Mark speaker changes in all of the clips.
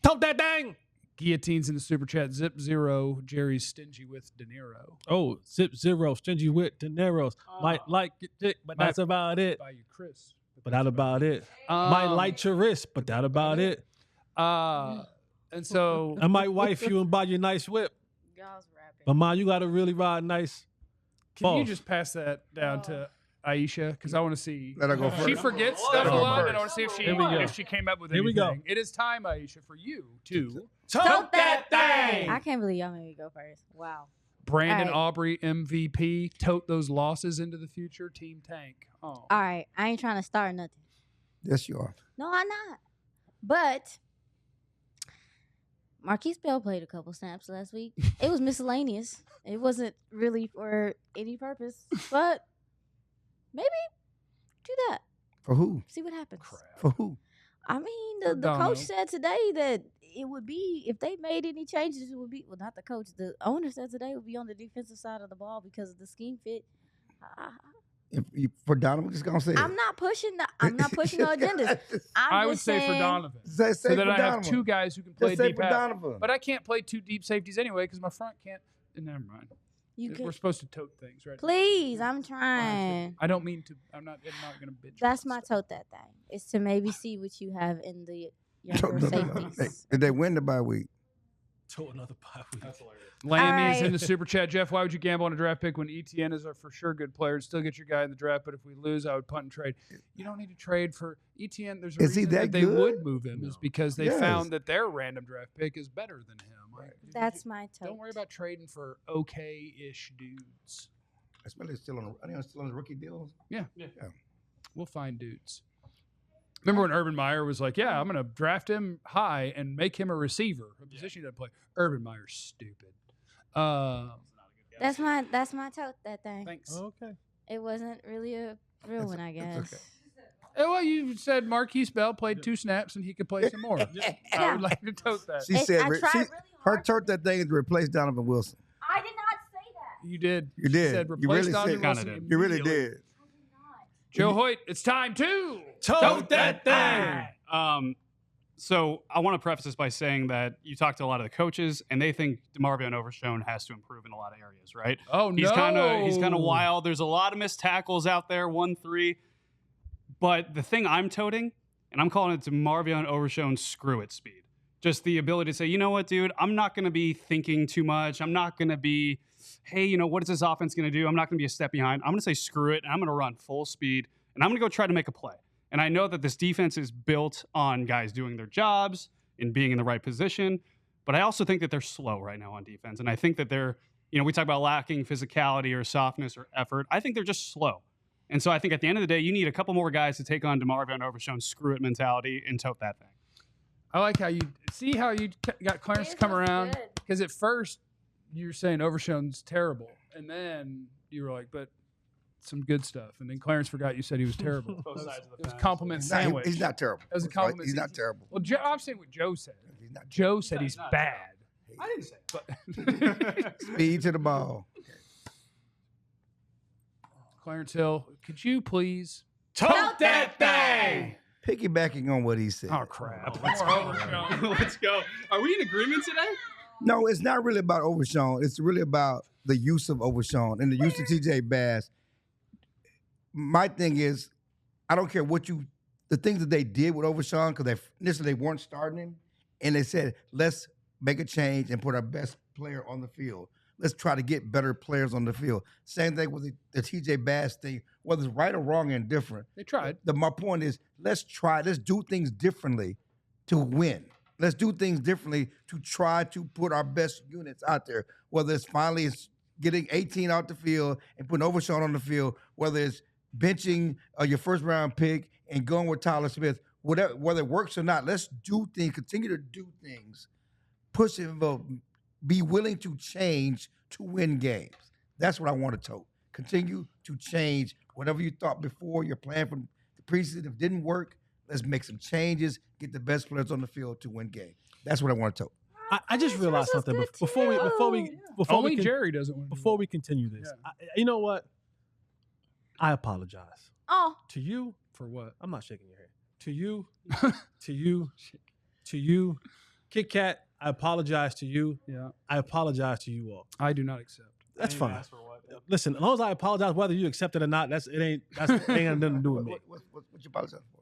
Speaker 1: Tote that thing.
Speaker 2: Guillotines in the super chat. Zip Zero. Jerry's stingy with De Niro.
Speaker 1: Oh, Zip Zero, stingy with De Niro's. Might like your dick, but that's about it.
Speaker 2: Buy you Chris.
Speaker 1: But that about it. Might light your wrist, but that about it.
Speaker 2: And so
Speaker 1: I might wife you and buy you a nice whip.
Speaker 3: Y'all's rapping.
Speaker 1: But man, you got to really ride nice.
Speaker 2: can you just pass that down to Aisha? Because I want to see.
Speaker 4: Let her go
Speaker 2: She
Speaker 4: first.
Speaker 2: forgets stuff a lot, and I want to see if she came up with anything.
Speaker 1: Here we go.
Speaker 2: It is time, Aisha, for you to
Speaker 1: tote that thing.
Speaker 3: I can't believe y'all made me go first. Wow.
Speaker 2: Brandon
Speaker 3: All right.
Speaker 2: Aubrey MVP, tote those losses into the future. Team Tank. Oh,
Speaker 3: All right. I ain't trying to start nothing.
Speaker 4: Yes, you are.
Speaker 3: No, I'm not. But Marquise Bell played a couple snaps last week. It was miscellaneous. It wasn't really for any purpose. But maybe do that.
Speaker 4: For who?
Speaker 3: See what happens.
Speaker 4: For who?
Speaker 3: I mean, the
Speaker 2: Dono.
Speaker 3: coach said today that it would be, if they made any changes, it would be, well, not the coach, the owner said today it would be on the defensive side of the ball because of the scheme fit.
Speaker 4: If you, for Donovan, just gonna say
Speaker 3: I'm not pushing no agendas.
Speaker 2: I would
Speaker 3: just
Speaker 2: say for
Speaker 3: saying-
Speaker 2: Donovan.
Speaker 4: Say
Speaker 2: So that
Speaker 4: for
Speaker 2: I have
Speaker 4: Donovan.
Speaker 2: two guys who can play
Speaker 4: Just say
Speaker 2: deep
Speaker 4: for
Speaker 2: half.
Speaker 4: Donovan.
Speaker 2: But I can't play two deep safeties anyway because my front can't. Never mind.
Speaker 3: You
Speaker 2: We're
Speaker 3: can,
Speaker 2: supposed to tote things, right?
Speaker 3: please, I'm trying.
Speaker 2: I don't mean to. I'm not going to bitch.
Speaker 3: That's my tote that thing. Is to maybe see what you have in the younger safeties.
Speaker 4: Did they win the bye week?
Speaker 1: Tote another bye week. That's hilarious.
Speaker 2: Lammy is in
Speaker 3: Alright.
Speaker 2: the super chat. Jeff, why would you gamble on a draft pick when ETN is a for sure good player and still get your guy in the draft? But if we lose, I would punt and trade. You don't need to trade for ETN. There's a
Speaker 4: Is he
Speaker 2: reason
Speaker 4: that
Speaker 2: they
Speaker 4: good?
Speaker 2: would move him is because they
Speaker 4: Yes.
Speaker 2: found that their random draft pick is better than him. Like,
Speaker 3: That's my tote.
Speaker 2: don't worry about trading for okay-ish dudes.
Speaker 4: Especially still on. I think I'm still on the rookie deals.
Speaker 2: We'll find dudes. Remember when Urban Meyer was like, "Yeah, I'm going to draft him high and make him a receiver, a position he doesn't play." Urban Meyer's stupid.
Speaker 3: That's my tote that thing.
Speaker 2: Thanks.
Speaker 1: Okay.
Speaker 3: It wasn't really a real one, I guess.
Speaker 4: okay.
Speaker 2: Well, you said Marquise Bell played 2 snaps and he could play some more. I
Speaker 3: Yeah.
Speaker 2: would like to tote that.
Speaker 4: She said
Speaker 3: I tried really
Speaker 4: her
Speaker 3: hard.
Speaker 4: church that thing is to replace Donovan Wilson.
Speaker 3: I did not say that.
Speaker 2: You did.
Speaker 4: You did.
Speaker 2: Said
Speaker 4: You
Speaker 2: replace
Speaker 4: really
Speaker 2: Donovan
Speaker 4: said-
Speaker 2: Wilson
Speaker 5: Kinda did.
Speaker 4: You really
Speaker 2: immediately.
Speaker 4: did.
Speaker 2: Joe Hoyt, it's time to
Speaker 1: Tote that thing.
Speaker 5: So I want to preface this by saying that you talk to a lot of the coaches, and they think DeMarvion Overshone has to improve in a lot of areas, right?
Speaker 2: Oh
Speaker 5: He's
Speaker 2: no,
Speaker 5: kind of wild. There's a lot of missed tackles out there, 1-3. But the thing I'm toting, and I'm calling it DeMarvion Overshone screw it speed. Just the ability to say, you know what, dude, I'm not going to be thinking too much. I'm not going to be, hey, you know, what is this offense going to do? I'm not going to be a step behind. I'm going to say screw it, and I'm going to run full speed, and I'm going to go try to make a play. And I know that this defense is built on guys doing their jobs and being in the right position, but I also think that they're slow right now on defense. And I think that they're, you know, we talk about lacking physicality or softness or effort. I think they're just slow. And so I think at the end of the day, you need a couple more guys to take on DeMarvion Overshone's screw it mentality and tote that thing.
Speaker 2: I like how you got Clarence to come around
Speaker 3: Good.
Speaker 2: because at first you were saying Overshone's terrible, and then you were like, but some good stuff, and then Clarence forgot you said he was terrible.
Speaker 5: Both sides of the
Speaker 2: It was a
Speaker 5: fence.
Speaker 2: compliment
Speaker 4: He's not,
Speaker 2: sandwich.
Speaker 4: he's not terrible.
Speaker 2: That was a compliment.
Speaker 4: He's not terrible.
Speaker 2: Well, I'm saying what Joe said.
Speaker 4: He's not
Speaker 2: Joe said
Speaker 5: He's
Speaker 2: he's
Speaker 5: not
Speaker 2: bad.
Speaker 5: I didn't say
Speaker 2: But
Speaker 4: Speed to the ball.
Speaker 2: Clarence Hill, could you please?
Speaker 1: Tote that thing.
Speaker 4: Piggybacking on what he said.
Speaker 2: Oh crap!
Speaker 5: Let's
Speaker 2: More
Speaker 5: go.
Speaker 2: Overshone.
Speaker 5: Let's go. Are we in agreement today?
Speaker 4: No, it's not really about Overshone. It's really about the use of Overshone and the use of TJ Bass. My thing is, I don't care what the things that they did with Overshone, because initially they weren't starting him, and they said, let's make a change and put our best player on the field. Let's try to get better players on the field. Same thing with the TJ Bass thing, whether it's right or wrong and different.
Speaker 2: They tried.
Speaker 4: My point is, let's do things differently to win. Let's do things differently to try to put our best units out there, whether it's getting 18 out the field and putting Overshone on the field, whether it's benching your first round pick and going with Tyler Smith, whether it works or not. Let's do things, continue to do things, push it, be willing to change to win games. That's what I want to tote. Continue to change whatever you thought before your plan from the preseason. If it didn't work, let's make some changes, get the best players on the field to win games. That's what I want to tote.
Speaker 1: I just realized
Speaker 3: Yours was
Speaker 1: something
Speaker 3: good
Speaker 1: before
Speaker 2: Only
Speaker 1: we
Speaker 2: Jerry doesn't win.
Speaker 1: before we continue this. You know what? I apologize
Speaker 3: Oh,
Speaker 1: to you.
Speaker 2: For what?
Speaker 1: I'm not shaking your hand. To you, to you, to you, Kit Kat, I apologize to you.
Speaker 2: Yeah.
Speaker 1: I apologize to you all.
Speaker 2: I do not accept.
Speaker 1: That's fine.
Speaker 5: Ask for what?
Speaker 1: Listen, as long as I apologize, whether you accept it or not, it ain't got nothing to do with me.
Speaker 4: What you apologize for?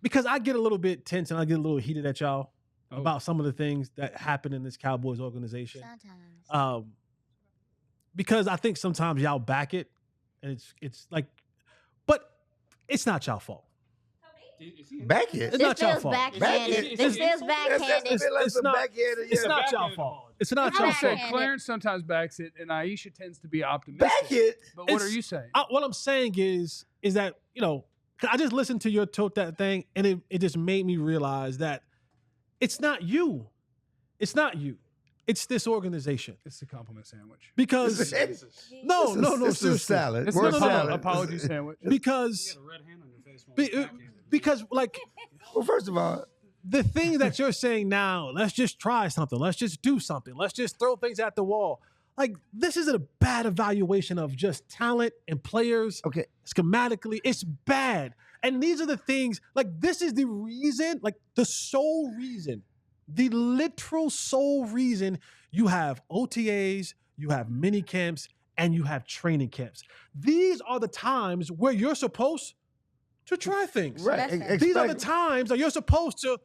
Speaker 1: Because I get a little bit tense and I get a little heated at y'all
Speaker 2: Oh.
Speaker 1: about some of the things that happen in this Cowboys organization.
Speaker 3: Sometimes.
Speaker 1: Because I think sometimes y'all back it, and it's like, but it's not y'all fault.
Speaker 4: Back it.
Speaker 1: It's not y'all fault.
Speaker 3: Backhanded. This feels backhanded.
Speaker 1: It's not- It's not y'all
Speaker 5: backhanded
Speaker 1: fault. It's not
Speaker 3: It's
Speaker 1: y'all
Speaker 2: I
Speaker 3: not
Speaker 1: fault.
Speaker 2: say
Speaker 3: backhanded.
Speaker 2: Clarence sometimes backs it, and Aisha tends to be optimistic.
Speaker 4: Back it.
Speaker 2: But what
Speaker 1: It's-
Speaker 2: are you saying?
Speaker 1: What I'm saying is that, you know, I just listened to your tote that thing, and it just made me realize that it's not you. It's not you. It's this organization.
Speaker 2: It's a compliment sandwich.
Speaker 1: Because
Speaker 4: This is-
Speaker 1: no,
Speaker 4: This is
Speaker 1: seriously.
Speaker 4: salad.
Speaker 2: It's
Speaker 4: Word
Speaker 2: an
Speaker 4: salad.
Speaker 2: apology sandwich.
Speaker 1: Because
Speaker 5: You got a red hand on your face.
Speaker 1: because like
Speaker 4: Well, first of all,
Speaker 1: the thing that you're saying now, let's just try something. Let's just do something. Let's just throw things at the wall. Like, this is a bad evaluation of just talent and players.
Speaker 4: okay,
Speaker 1: Schematically, it's bad. And these are the things, like, this is the reason, like, the sole reason, the literal sole reason you have OTAs, you have mini camps, and you have training camps. These are the times where you're supposed to try things.
Speaker 4: right.
Speaker 3: That's fair.
Speaker 1: These are the
Speaker 4: Expect-
Speaker 1: times that you're supposed to,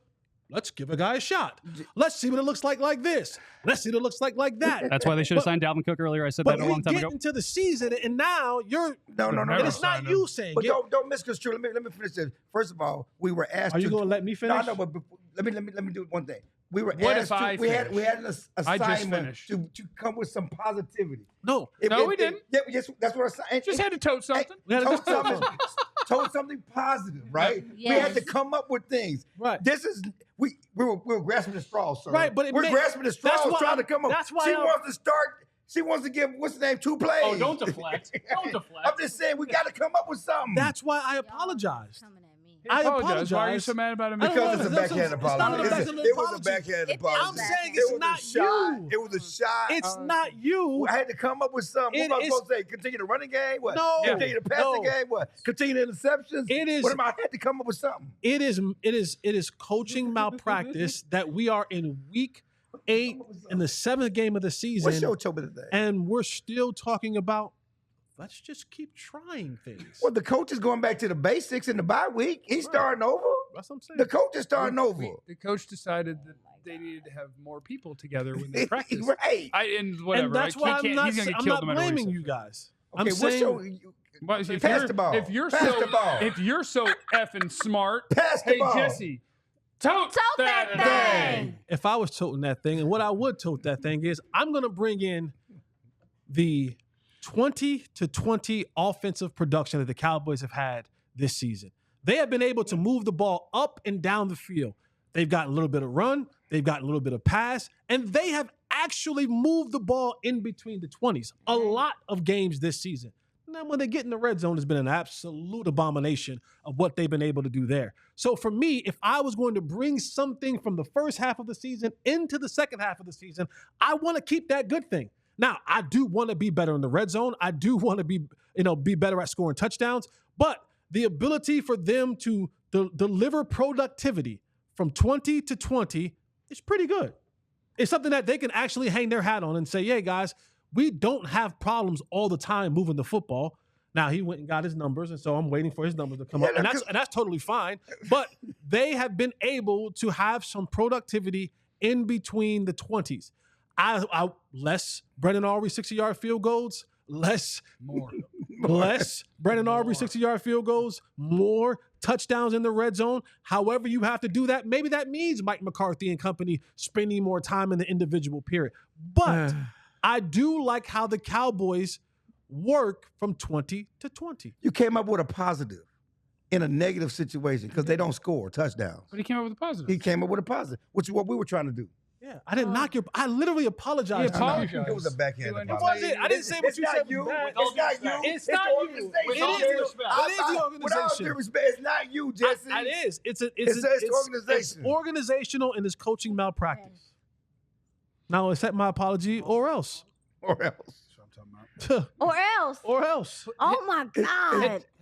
Speaker 1: let's give a guy a shot. Let's see what it looks like this. Let's see what it looks like that.
Speaker 5: That's why they should have
Speaker 1: But-
Speaker 5: signed Dalvin Cook earlier. I said
Speaker 1: But
Speaker 5: that a
Speaker 1: we
Speaker 5: long time
Speaker 1: get
Speaker 5: ago.
Speaker 1: into the season, and now you're,
Speaker 4: No, no, no,
Speaker 2: Never
Speaker 1: and
Speaker 4: no.
Speaker 1: it's not
Speaker 2: signed
Speaker 1: you
Speaker 2: him.
Speaker 1: saying
Speaker 4: But
Speaker 1: it.
Speaker 4: don't misconstrue. Let me finish this. First of all, we were asked.
Speaker 1: Are you
Speaker 4: to,
Speaker 1: going to let me finish?
Speaker 4: No, but let me do one thing. We were
Speaker 2: What
Speaker 4: asked
Speaker 2: if I
Speaker 4: to. We had an
Speaker 2: I just
Speaker 4: assignment
Speaker 2: finished.
Speaker 4: to come with some positivity.
Speaker 1: No.
Speaker 2: No, we didn't.
Speaker 4: Yeah, yes, that's what I said.
Speaker 2: Just had to tote something.
Speaker 1: We had to
Speaker 4: told
Speaker 1: do
Speaker 4: something, told something positive, right? We had to
Speaker 3: Yes.
Speaker 4: come up with things.
Speaker 1: Right.
Speaker 4: This is we were grasping the straws, sir.
Speaker 1: Right, but it
Speaker 4: we're
Speaker 1: may-
Speaker 4: grasping the straws,
Speaker 1: why
Speaker 4: trying to
Speaker 1: I'm-
Speaker 4: come up.
Speaker 1: that's why
Speaker 4: she
Speaker 1: I'm-
Speaker 4: wants to start. She wants to give what's the name 2 plays.
Speaker 5: Oh, don't deflect. Don't deflect.
Speaker 4: I'm just saying we got to come up with something.
Speaker 1: That's why I apologized.
Speaker 3: Coming at me.
Speaker 1: I
Speaker 2: Why are you
Speaker 1: apologize.
Speaker 2: so mad about him?
Speaker 1: I don't
Speaker 4: because
Speaker 1: know,
Speaker 4: it's a
Speaker 1: that's-
Speaker 4: backhand
Speaker 1: it's not
Speaker 4: apology.
Speaker 1: a backhand
Speaker 4: It was a
Speaker 1: apology.
Speaker 4: backhand
Speaker 3: It is
Speaker 4: apology.
Speaker 3: I'm saying
Speaker 4: It
Speaker 1: it's
Speaker 4: was
Speaker 1: not
Speaker 4: a shot.
Speaker 1: you.
Speaker 4: It was a shot.
Speaker 1: It's not you.
Speaker 4: I had to come up with something.
Speaker 1: It
Speaker 4: What am I
Speaker 1: is-
Speaker 4: supposed to say? Continue the running game? What?
Speaker 1: No.
Speaker 4: Continue the passing
Speaker 1: No.
Speaker 4: game? What? Continue the interceptions?
Speaker 1: It is-
Speaker 4: What am I had to come up with something.
Speaker 1: It is coaching malpractice that we are in week 8 in the 7th game of the season,
Speaker 4: What's your choke today?
Speaker 1: and we're still talking about let's just keep trying things.
Speaker 4: Well, the coach is going back to the basics in the bye week. He's starting over.
Speaker 1: That's what I'm saying.
Speaker 4: The coach is starting over.
Speaker 2: The coach decided that they needed to have more people together when they practice.
Speaker 4: Right.
Speaker 2: And whatever.
Speaker 1: and that's
Speaker 2: I
Speaker 1: why
Speaker 2: can't,
Speaker 1: I'm not,
Speaker 2: he's gonna get
Speaker 1: I'm
Speaker 2: killed
Speaker 1: not
Speaker 2: no matter what he
Speaker 1: blaming
Speaker 2: says.
Speaker 1: you guys.
Speaker 4: Okay,
Speaker 1: I'm
Speaker 4: what's
Speaker 1: saying
Speaker 4: your
Speaker 2: But if
Speaker 4: Pass
Speaker 2: you're,
Speaker 4: the ball.
Speaker 2: If you're
Speaker 4: Pass
Speaker 2: so
Speaker 4: the ball.
Speaker 2: if you're so effing smart,
Speaker 4: pass the
Speaker 2: hey
Speaker 4: ball?
Speaker 2: Jesse, tote
Speaker 3: that thing.
Speaker 1: if I was toting that thing, and what I would tote that thing is, I'm going to bring in the 20 to 20 offensive production that the Cowboys have had this season. They have been able to move the ball up and down the field. They've got a little bit of run, they've got a little bit of pass, and they have actually moved the ball in between the 20s a lot of games this season. Now, when they get in the red zone, it's been an absolute abomination of what they've been able to do there. So for me, if I was going to bring something from the first half of the season into the second half of the season, I want to keep that good thing. Now, I do want to be better in the red zone. I do want to be better at scoring touchdowns. But the ability for them to deliver productivity from 20 to 20 is pretty good. It's something that they can actually hang their hat on and say, hey, guys, we don't have problems all the time moving the football. Now, he went and got his numbers, and so I'm waiting for his numbers to come up, and that's totally fine. But they have been able to have some productivity in between the 20s. I less Brendan Aubrey 60-yard field goals, less Brendan Aubrey 60-yard field goals, more touchdowns in the red zone. However you have to do that, maybe that means Mike McCarthy and company spending more time in the individual period. But I do like how the Cowboys work from 20 to 20.
Speaker 4: You came up with a positive in a negative situation because they don't score touchdowns.
Speaker 2: But he came up with a positive.
Speaker 4: He came up with a positive, which is what we were trying to do.
Speaker 1: Yeah, I didn't knock your. I literally apologized.
Speaker 2: He
Speaker 1: to you.
Speaker 2: apologized.
Speaker 4: It was a backhand
Speaker 2: It
Speaker 4: apology.
Speaker 1: wasn't. I didn't say what
Speaker 4: It's
Speaker 1: you
Speaker 4: not
Speaker 1: said was
Speaker 4: you.
Speaker 1: bad.
Speaker 4: It's not you.
Speaker 1: It's
Speaker 4: the
Speaker 1: not you.
Speaker 4: organization.
Speaker 1: With all due respect. It is the
Speaker 4: With all
Speaker 1: organization.
Speaker 4: due respect, it's not you, Jesse.
Speaker 1: It is. It's
Speaker 4: organization.
Speaker 1: It's organizational and it's coaching malpractice. Now accept my apology or else.
Speaker 4: Or else.
Speaker 2: That's what I'm talking about.
Speaker 3: Or else.
Speaker 1: Or else.
Speaker 3: Oh my God.